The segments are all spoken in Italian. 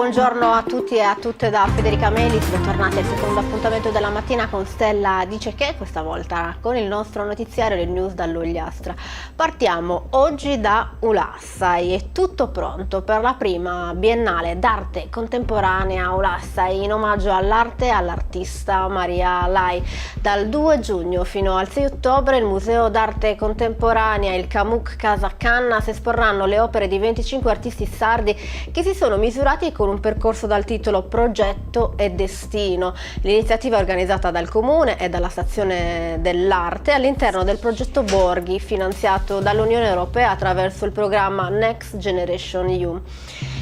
buongiorno a tutti e a tutte da Federica Melis, bentornati al secondo appuntamento della mattina con Stella Dice Che, questa volta con il nostro notiziario del news dall'Ogliastra. Partiamo oggi da Ulassai, è tutto pronto per la prima biennale d'arte contemporanea Ulassai in omaggio all'arte e all'artista Maria Lai. Dal 2 giugno fino al 6 ottobre il Museo d'Arte Contemporanea e il Camuk Casa Cannas esporranno le opere di 25 artisti sardi che si sono misurati con un percorso dal titolo Progetto e Destino. L'iniziativa è organizzata dal Comune e dalla Stazione dell'Arte all'interno del progetto Borghi, finanziato dall'Unione Europea attraverso il programma Next Generation EU.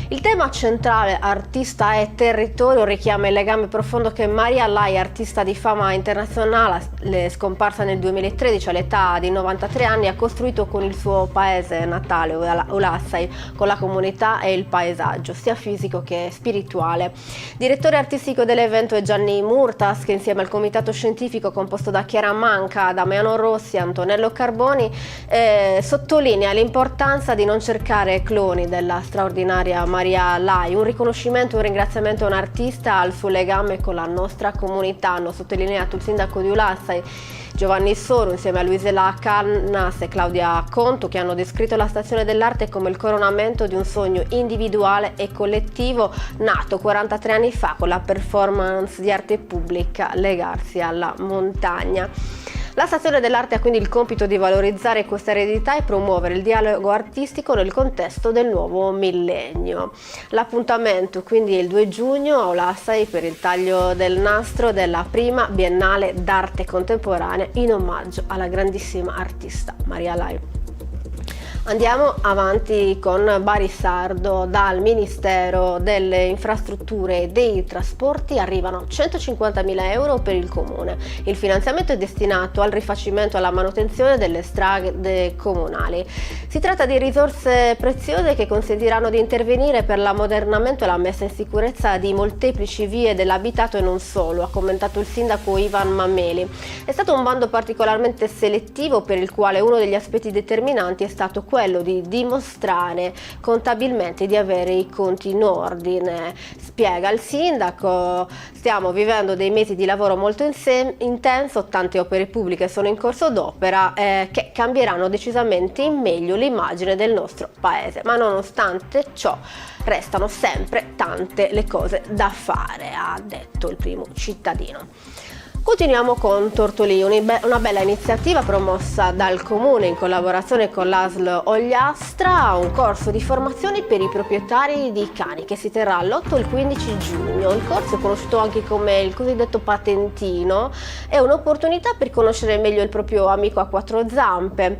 Il tema centrale, artista e territorio, richiama il legame profondo che Maria Lai, artista di fama internazionale, scomparsa nel 2013 all'età di 93 anni, ha costruito con il suo paese natale, Ulassai, con la comunità e il paesaggio, sia fisico che spirituale. Direttore artistico dell'evento è Gianni Murtas, che insieme al comitato scientifico composto da Chiara Manca, Damiano Rossi e Antonello Carboni sottolinea l'importanza di non cercare cloni della straordinaria Maria Lai, un riconoscimento e un ringraziamento a un artista al suo legame con la nostra comunità, hanno sottolineato il sindaco di Ulassai Giovanni Soro insieme a Luisela Cannas e Claudia Conto, che hanno descritto la Stazione dell'Arte come il coronamento di un sogno individuale e collettivo nato 43 anni fa con la performance di arte pubblica Legarsi alla montagna. La Stazione dell'Arte ha quindi il compito di valorizzare questa eredità e promuovere il dialogo artistico nel contesto del nuovo millennio. L'appuntamento quindi è il 2 giugno a Ulassai per il taglio del nastro della prima Biennale d'Arte Contemporanea in omaggio alla grandissima artista Maria Lai. Andiamo avanti con Bari Sardo. Dal Ministero delle Infrastrutture e dei Trasporti arrivano 150.000 euro per il Comune. Il finanziamento è destinato al rifacimento e alla manutenzione delle strade comunali. Si tratta di risorse preziose che consentiranno di intervenire per l'ammodernamento e la messa in sicurezza di molteplici vie dell'abitato e non solo, ha commentato il sindaco Ivan Mameli. È stato un bando particolarmente selettivo per il quale uno degli aspetti determinanti è stato quello di dimostrare contabilmente di avere i conti in ordine. Spiega il sindaco: stiamo vivendo dei mesi di lavoro molto intenso, tante opere pubbliche sono in corso d'opera che cambieranno decisamente in meglio l'immagine del nostro paese, ma nonostante ciò restano sempre tante le cose da fare, ha detto il primo cittadino. Continuiamo con Tortolì, una bella iniziativa promossa dal Comune in collaborazione con l'ASL Ogliastra, un corso di formazione per i proprietari di cani che si terrà l'8 e il 15 giugno. Il corso, conosciuto anche come il cosiddetto patentino, è un'opportunità per conoscere meglio il proprio amico a quattro zampe,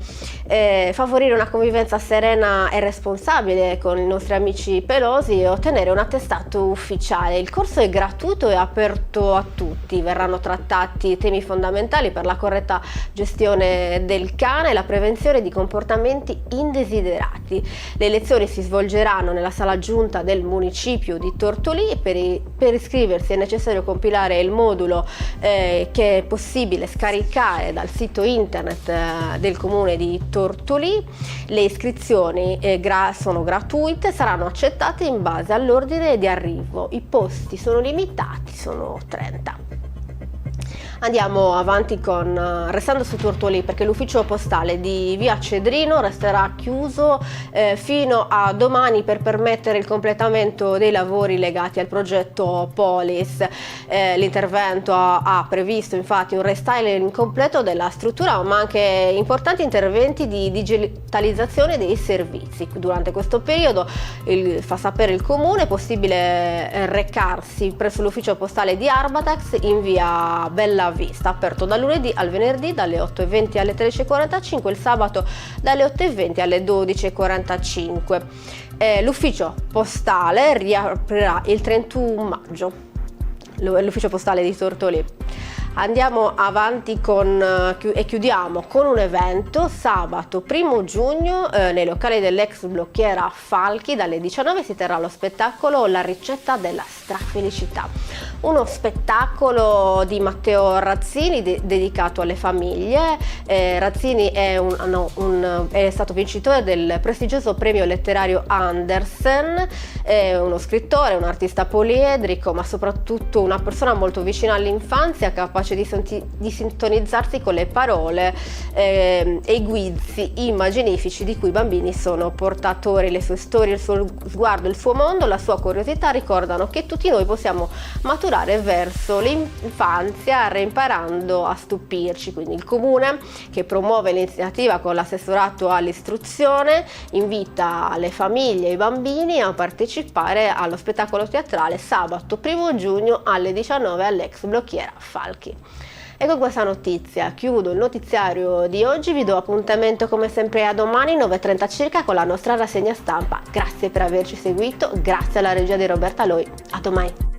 favorire una convivenza serena e responsabile con i nostri amici pelosi e ottenere un attestato ufficiale. Il corso è gratuito e aperto a tutti, verranno trattati temi fondamentali per la corretta gestione del cane e la prevenzione di comportamenti indesiderati. Le lezioni si svolgeranno nella sala giunta del municipio di Tortolì e per iscriversi è necessario compilare il modulo che è possibile scaricare dal sito internet del comune di Tortolì. Le iscrizioni sono gratuite, saranno accettate in base all'ordine di arrivo. I posti sono limitati, sono 30. Andiamo avanti restando su Tortolì, perché l'ufficio postale di via Cedrino resterà chiuso fino a domani per permettere il completamento dei lavori legati al progetto Polis. L'intervento ha previsto infatti un restyling completo della struttura, ma anche importanti interventi di digitalizzazione dei servizi. Durante questo periodo, fa sapere il Comune, è possibile recarsi presso l'ufficio postale di Arbatax in via Bella Vista, aperto dal lunedì al venerdì dalle 8:20 alle 13:45, il sabato dalle 8:20 alle 12:45. L'ufficio postale riaprirà il 31 maggio, l'ufficio postale di Tortolì. Andiamo avanti e chiudiamo con un evento. Sabato 1 giugno nei locali dell'ex Blocchiera Falchi dalle 19 si terrà lo spettacolo La ricetta della strafelicità, uno spettacolo di Matteo Razzini dedicato alle famiglie. Razzini è stato vincitore del prestigioso premio letterario Andersen, è uno scrittore, un artista poliedrico, ma soprattutto una persona molto vicina all'infanzia, capace di sintonizzarsi con le parole e i guizzi immaginifici di cui i bambini sono portatori. Le sue storie, il suo sguardo, il suo mondo, la sua curiosità ricordano che tutti noi possiamo maturare verso l'infanzia reimparando a stupirci. Quindi il Comune, che promuove l'iniziativa con l'assessorato all'istruzione, invita le famiglie e i bambini a partecipare allo spettacolo teatrale sabato 1 giugno alle 19 all'ex Blocchiera Falchi. E con questa notizia chiudo il notiziario di oggi. Vi do appuntamento come sempre a domani 9:30 circa con la nostra rassegna stampa. Grazie per averci seguito, grazie alla regia di Roberta Loi. A domani.